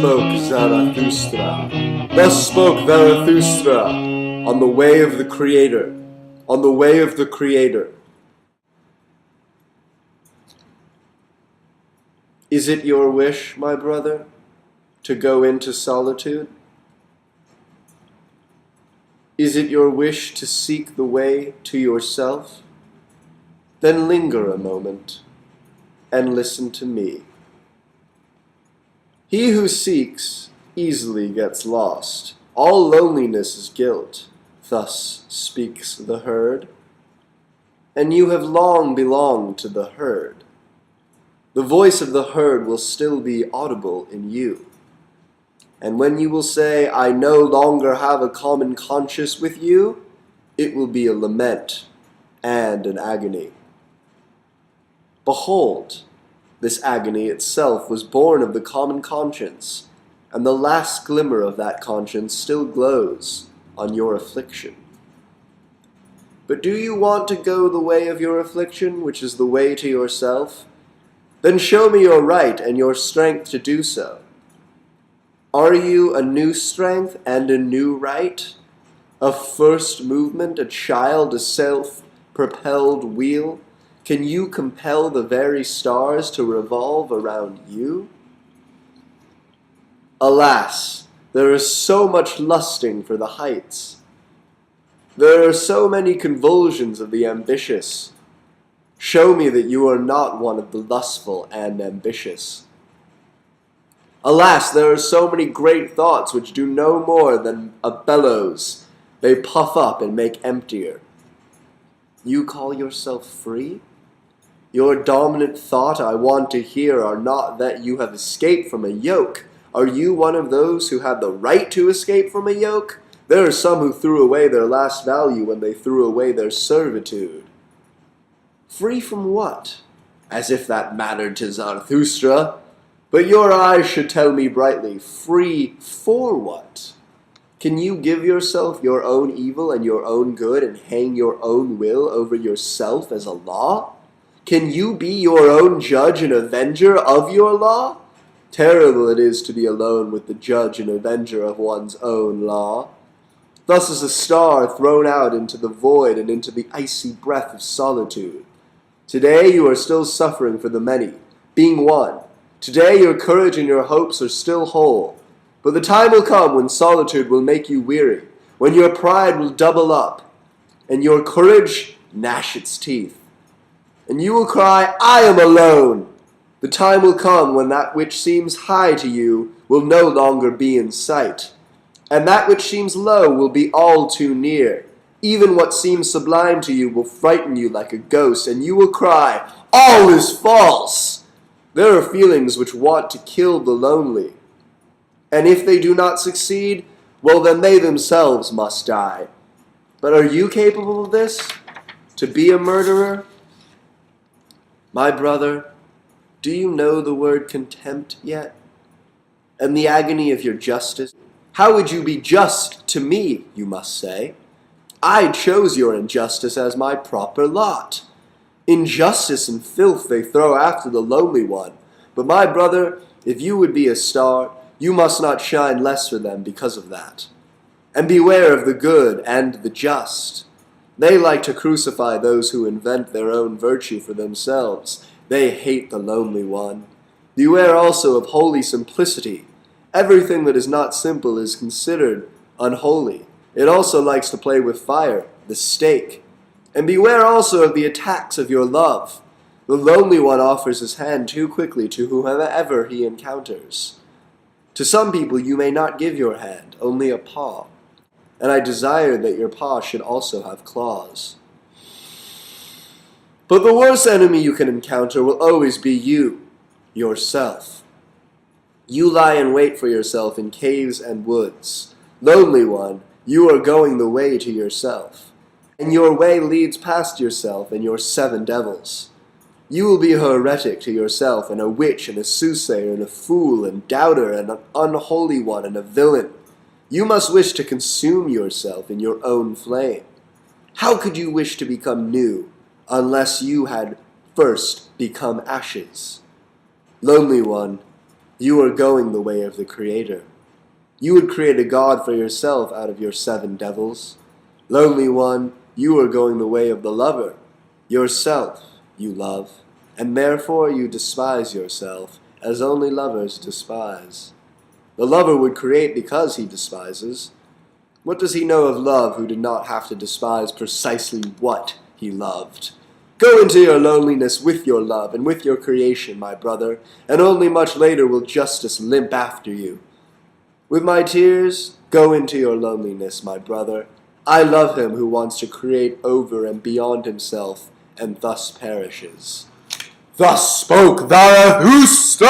spoke Zarathustra. Thus spoke Zarathustra on the way of the Creator, on the way of the Creator. Is it your wish, my brother, to go into solitude? Is it your wish to seek the way to yourself? Then linger a moment and listen to me. He who seeks easily gets lost. All loneliness is guilt, thus speaks the herd. And you have long belonged to the herd. The voice of the herd will still be audible in you. And when you will say, I no longer have a common conscience with you, it will be a lament and an agony. Behold, this agony itself was born of the common conscience, and the last glimmer of that conscience still glows on your affliction. But do you want to go the way of your affliction, which is the way to yourself? Then show me your right and your strength to do so. Are you a new strength and a new right? A first movement, a child, a self-propelled wheel? Can you compel the very stars to revolve around you? Alas, there is so much lusting for the heights. There are so many convulsions of the ambitious. Show me that you are not one of the lustful and ambitious. Alas, there are so many great thoughts which do no more than a bellows. They puff up and make emptier. You call yourself free? Your dominant thought I want to hear are not that you have escaped from a yoke. Are you one of those who have the right to escape from a yoke? There are some who threw away their last value when they threw away their servitude. Free from what? As if that mattered to Zarathustra. But your eyes should tell me brightly, free for what? Can you give yourself your own evil and your own good and hang your own will over yourself as a law? Can you be your own judge and avenger of your law? Terrible it is to be alone with the judge and avenger of one's own law. Thus is a star thrown out into the void and into the icy breath of solitude. Today you are still suffering for the many, being one. Today your courage and your hopes are still whole. But the time will come when solitude will make you weary, when your pride will double up, and your courage gnash its teeth. And you will cry, I am alone. The time will come when that which seems high to you will no longer be in sight, and that which seems low will be all too near. Even what seems sublime to you will frighten you like a ghost, and you will cry, all is false. There are feelings which want to kill the lonely, and if they do not succeed, well then they themselves must die. But are you capable of this? To be a murderer? My brother, do you know the word contempt yet? And the agony of your justice? How would you be just to me, you must say? I chose your injustice as my proper lot. Injustice and filth they throw after the lonely one. But my brother, if you would be a star, you must not shine less for them because of that. And beware of the good and the just. They like to crucify those who invent their own virtue for themselves. They hate the lonely one. Beware also of holy simplicity. Everything that is not simple is considered unholy. It also likes to play with fire, the stake. And beware also of the attacks of your love. The lonely one offers his hand too quickly to whomever he encounters. To some people you may not give your hand, only a paw. And I desire that your paw should also have claws. But the worst enemy you can encounter will always be you, yourself. You lie in wait for yourself in caves and woods. Lonely one, you are going the way to yourself. And your way leads past yourself and your 7 devils. You will be a heretic to yourself, and a witch, and a soothsayer, and a fool, and doubter, and an unholy one, and a villain. You must wish to consume yourself in your own flame. How could you wish to become new unless you had first become ashes? Lonely one, You are going the way of the Creator. You would create a god for yourself out of your 7 devils. Lonely one, you are going the way of the lover. Yourself you love, and therefore you despise yourself, as only lovers despise. The lover would create because he despises. What does he know of love who did not have to despise precisely what he loved? Go into your loneliness with your love and with your creation, my brother, and only much later will justice limp after you. With my tears, go into your loneliness, my brother. I love him who wants to create over and beyond himself, and thus perishes. Thus spoke Zarathustra!